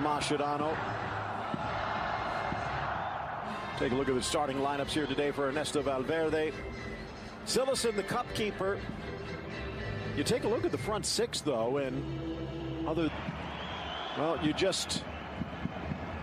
Mascherano. Take a look at the starting lineups here today for Ernesto Valverde. Sillison, the cup keeper. You take a look at the front six, though, and well, you just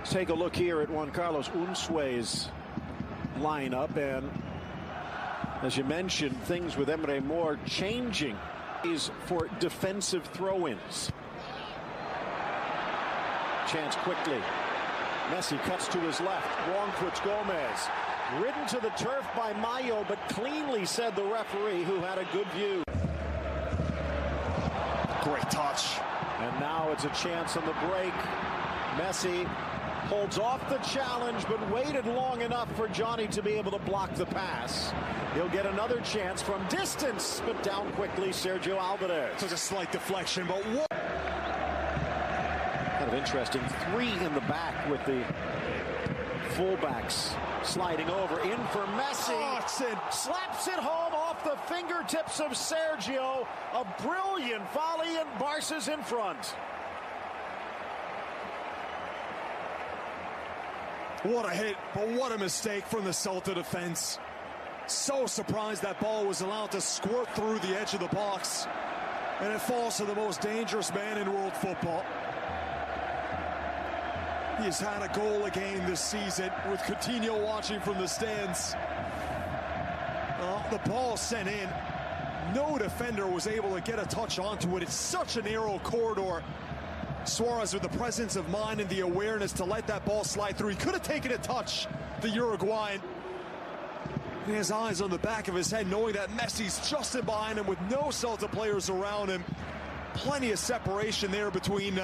take a look here at Juan Carlos Unzue's lineup, and as you mentioned, things with Emre Mor changing is for defensive throw-ins. Chance quickly. Messi cuts to his left. Wrong puts Gomez. Ridden to the turf by Mayo, but cleanly, said the referee, who had a good view. Great touch. And now it's a chance on the break. Messi holds off the challenge, but waited long enough for Johnny to be able to block the pass. He'll get another chance from distance, but down quickly, Sergio Alvarez. Took a slight deflection, but what? Kind of interesting. Three in the back with the fullbacks sliding over. In for Messi. Oh, it's in. Slaps it home off the fingertips of Sergio. A brilliant volley, and Barca's in front. What a hit, but what a mistake from the Celta defense. So surprised that ball was allowed to squirt through the edge of the box. And it falls to the most dangerous man in world football. He has had a goal a game this season, with Coutinho watching from the stands. The ball sent in. No defender was able to get a touch onto it. It's such a narrow corridor. Suarez with the presence of mind and the awareness to let that ball slide through. He could have taken a touch, the Uruguayan. He has eyes on the back of his head, knowing that Messi's just in behind him with no Celta players around him. Plenty of separation there between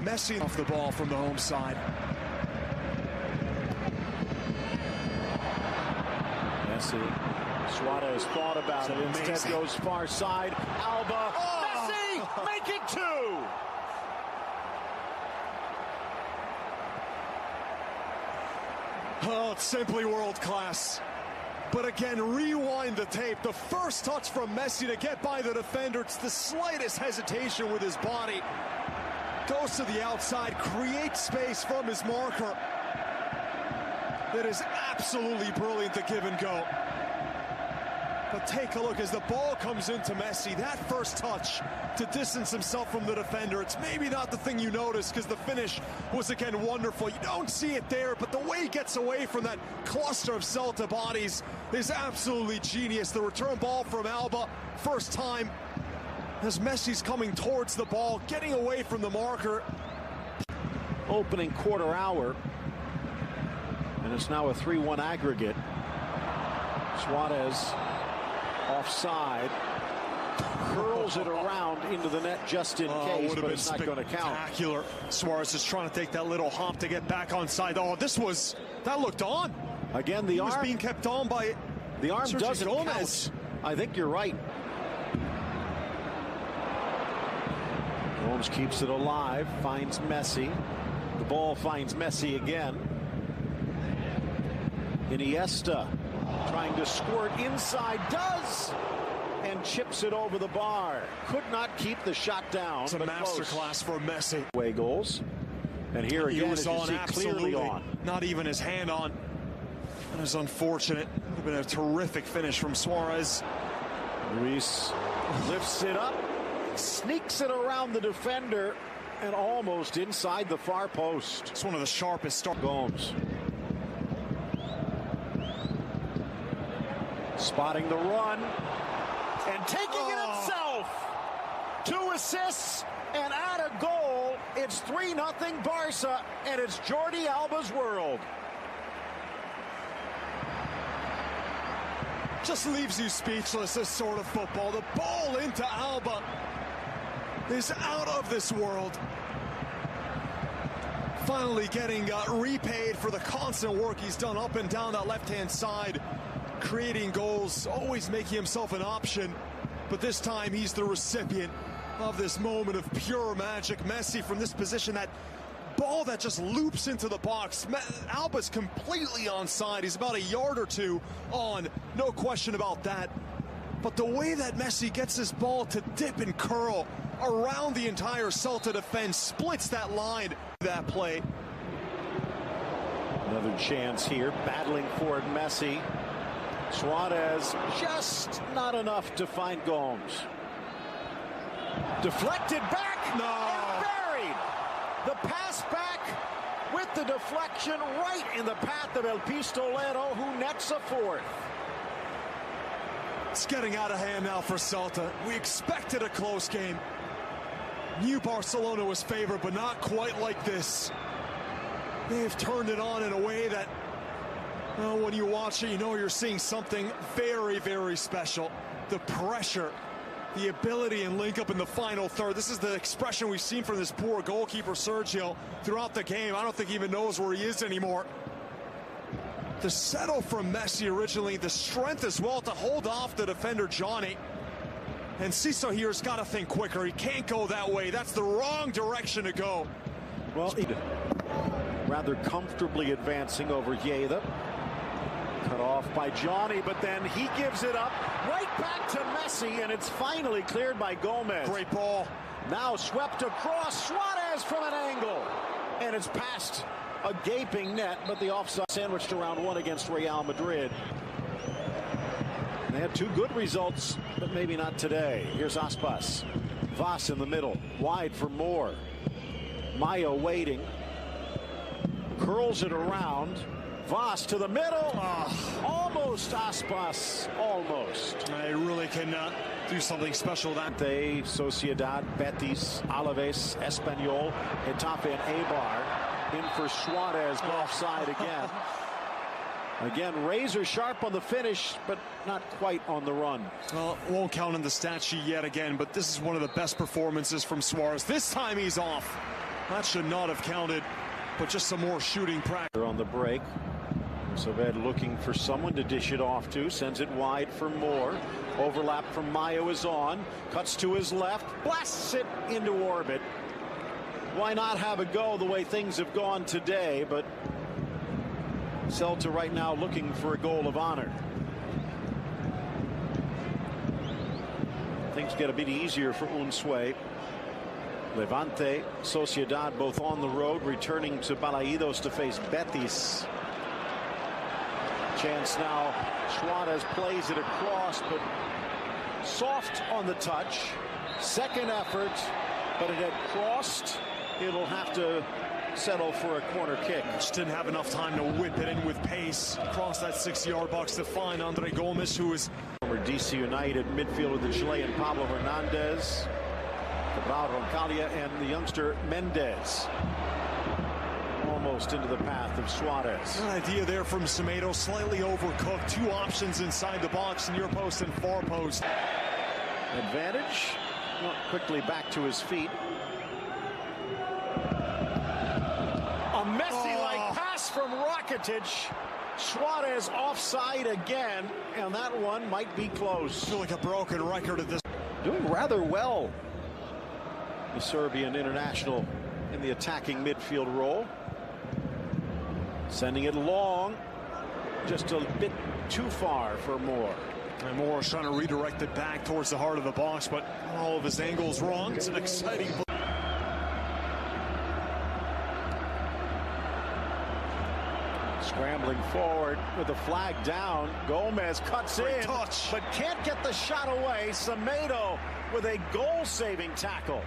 Messi off the ball from the home side. Messi. Suarez thought about it. Instead goes far side. Alba. Oh! Messi! Make it two! Oh, it's simply world class. But again, rewind the tape. The first touch from Messi to get by the defender. It's the slightest hesitation with his body. Goes to the outside, creates space from his marker. That is absolutely brilliant to give and go. But take a look as the ball comes into Messi. That first touch to distance himself from the defender. It's maybe not the thing you notice, because the finish was, again, wonderful. You don't see it there, but the way he gets away from that cluster of Celta bodies is absolutely genius. The return ball from Alba, first time, as Messi's coming towards the ball, getting away from the marker. Opening quarter hour, and it's now a 3-1 aggregate. Suarez offside, curls it around into the net just in case, but it's not going to count. Spectacular. Suarez is trying to take that little hop to get back onside. Oh, that looked on. Again, the arm was being kept on by the arm Sergio doesn't Gomez. count. I think you're right. Holmes keeps it alive, finds Messi. The ball finds Messi again. Iniesta trying to squirt inside, does, and chips it over the bar. Could not keep the shot down. It's a masterclass for Messi. Away goals. And here again, he was on, clearly on. Not even his hand on. That is unfortunate. It would have been a terrific finish from Suarez. Luis lifts it up, sneaks it around the defender, and almost inside the far post. It's one of the sharpest starts. Gomes. Spotting the run and taking it himself. 2 assists and add a goal. It's 3-0 Barca, and it's Jordi Alba's world. Just leaves you speechless, this sort of football. The ball into Alba is out of this world. Finally getting repaid for the constant work he's done up and down that left-hand side. Creating goals, always making himself an option, but this time he's the recipient of this moment of pure magic. Messi from this position, that ball that just loops into the box. Alba's completely onside. He's about a yard or two on, no question about that. But the way that Messi gets this ball to dip and curl around the entire Celta defense, splits that line. That play. Another chance here, battling for it, Messi. Suarez just not enough to find Gomes. Deflected back, no, and buried. The pass back with the deflection right in the path of El Pistolero, who nets a fourth. It's getting out of hand now for Celta. We expected a close game. Knew Barcelona was favored, but not quite like this. They've turned it on in a way that, well, when you watch it, you know you're seeing something very, very special. The pressure, the ability and link up in the final third. This is the expression we've seen from this poor goalkeeper, Sergio, throughout the game. I don't think he even knows where he is anymore. The settle from Messi originally, the strength as well to hold off the defender, Johnny. And Ciso here's got to think quicker. He can't go that way. That's the wrong direction to go. Well, rather comfortably advancing over Lleida. Cut off by Johnny, but then he gives it up right back to Messi, and it's finally cleared by Gomez. Great ball. Now swept across, Suarez from an angle, and it's past a gaping net, but the offside sandwiched around one against Real Madrid. They had two good results, but maybe not today. Here's Aspas. Vaz in the middle, wide for Moore. Mayo waiting. Curls it around. Vaz to the middle. Almost Aspas. Almost. I really cannot do something special that. They, Sociedad, Betis, Alaves, Espanyol, Getafe, and Eibar. In for Suarez, offside again. Again, razor sharp on the finish, but not quite on the run. Well, won't count in the stat sheet yet again, but this is one of the best performances from Suarez. This time he's off. That should not have counted, but just some more shooting practice. On the break, Saved looking for someone to dish it off to, sends it wide for Moore. Overlap from Mayo is on, cuts to his left, blasts it into orbit. Why not have a go the way things have gone today, but Celta right now looking for a goal of honor. Things get a bit easier for Unsue. Levante, Sociedad both on the road, returning to Balaidos to face Betis. Chance now, Suarez plays it across, but soft on the touch. Second effort, but it had crossed. It'll have to settle for a corner kick. Just didn't have enough time to whip it in with pace across that 6-yard box to find Andre Gomes, who is former DC United midfielder, the Chilean Pablo Hernandez, Cabral Roncalia, and the youngster Mendez. Almost into the path of Suarez. An idea there from Semedo, slightly overcooked. Two options inside the box, near post and far post. Advantage. Well, quickly back to his feet. A Messi-like pass from Rakitic. Suarez offside again, and that one might be close. I feel like a broken record at this. Doing rather well, the Serbian international in the attacking midfield role. Sending it long, just a bit too far for Moore. And Moore is trying to redirect it back towards the heart of the box, but all of his angles wrong. It's an exciting play. Scrambling forward with the flag down. Gomez cuts in, but can't get the shot away. Semedo with a goal-saving tackle.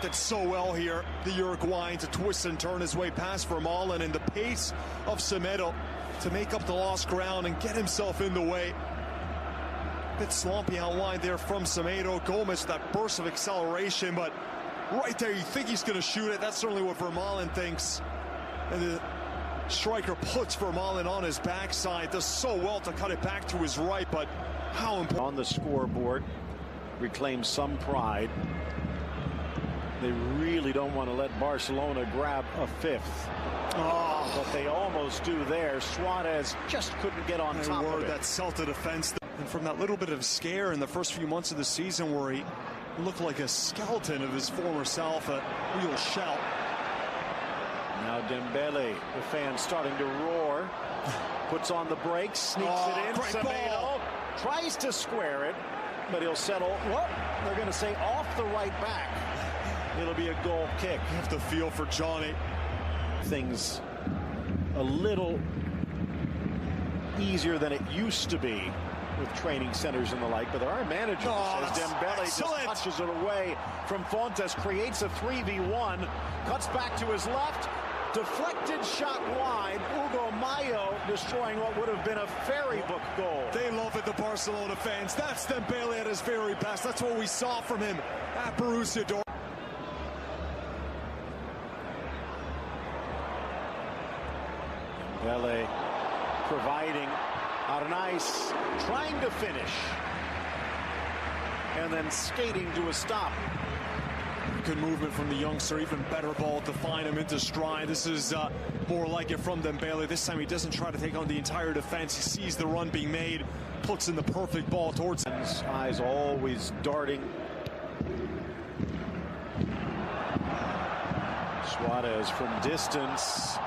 Did so well here, the Uruguayan, to twist and turn his way past Vermaelen, and the pace of Semedo to make up the lost ground and get himself in the way. Bit slumpy outline there from Semedo. Gomez, that burst of acceleration, but right there, you think he's going to shoot it. That's certainly what Vermaelen thinks. And the striker puts Vermaelen on his backside, does so well to cut it back to his right, but how important. On the scoreboard, reclaims some pride. They really don't want to let Barcelona grab a fifth. But they almost do there. Suarez just couldn't get on top of it. That Celta defense. And from that little bit of scare in the first few months of the season where he looked like a skeleton of his former self, a real shout. Now Dembele, the fans starting to roar. Puts on the brakes, sneaks it in. Semedo tries to square it, but he'll settle. Well, they're going to say off the right back. It'll be a goal kick. I have to feel for Johnny. Things a little easier than it used to be with training centers and the like, but there are managers. As Dembele just touches it away from Fontes, creates a 3v1, cuts back to his left, deflected shot wide. Hugo Mayo destroying what would have been a fairy book goal. They love it, the Barcelona fans. That's Dembele at his very best. That's what we saw from him at Borussia Dortmund. Dembele providing out on ice, trying to finish, and then skating to a stop. Good movement from the youngster, even better ball to find him into stride. This is more like it from Dembele. This time he doesn't try to take on the entire defense. He sees the run being made, puts in the perfect ball towards him. His eyes always darting. Suarez from distance,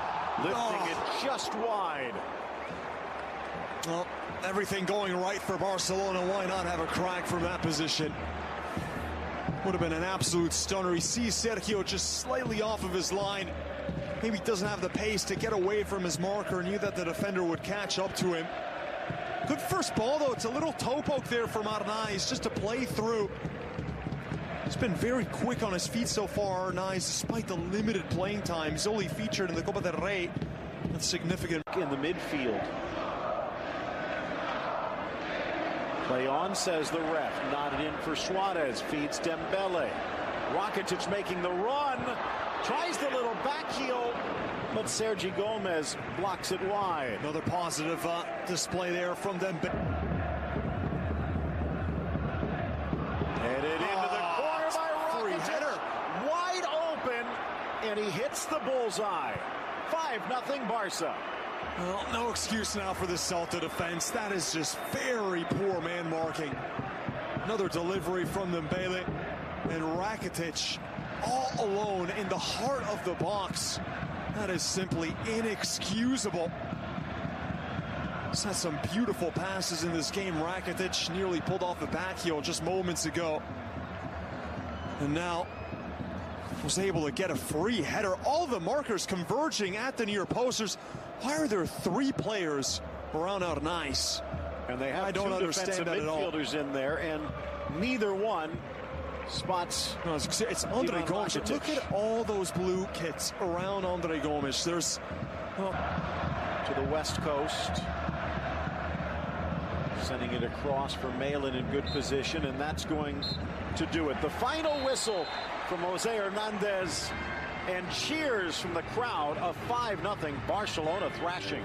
lifting it just wide. Well, everything going right for Barcelona. Why not have a crack from that position? Would have been an absolute stunner. He sees Sergio just slightly off of his line. Maybe doesn't have the pace to get away from his marker. Knew that the defender would catch up to him. Good first ball, though. It's a little toe poke there from Arnaiz just to play through. He's been very quick on his feet so far, Arnaiz, despite the limited playing time. He's only featured in the Copa del Rey. That's significant. In the midfield. Play on, says the ref. Nodded in for Suarez. Feeds Dembele. Rakitic making the run. Tries the little back heel, but Sergi Gomez blocks it wide. Another positive display there from Dembele. Headed into the corner by Rakitic. Wide open, and he hits the bullseye. 5-0 Barca. Well, no excuse now for the Celta defense. That is just very poor man marking. Another delivery from Dembele, and Rakitic all alone in the heart of the box. That is simply inexcusable. He's had some beautiful passes in this game. Rakitic nearly pulled off the back heel just moments ago, and now was able to get a free header. All the markers converging at the near posters. Why are there 3 players around Arnaiz? And they have I don't understand that at all. Midfielders in there, and neither one spots. No, it's Andre Gomes. Look at all those blue kits around Andre Gomes. There's to the west coast, sending it across for Malin in good position, and that's going to do it. The final whistle from Jose Hernandez, and cheers from the crowd. A 5-0 Barcelona thrashing.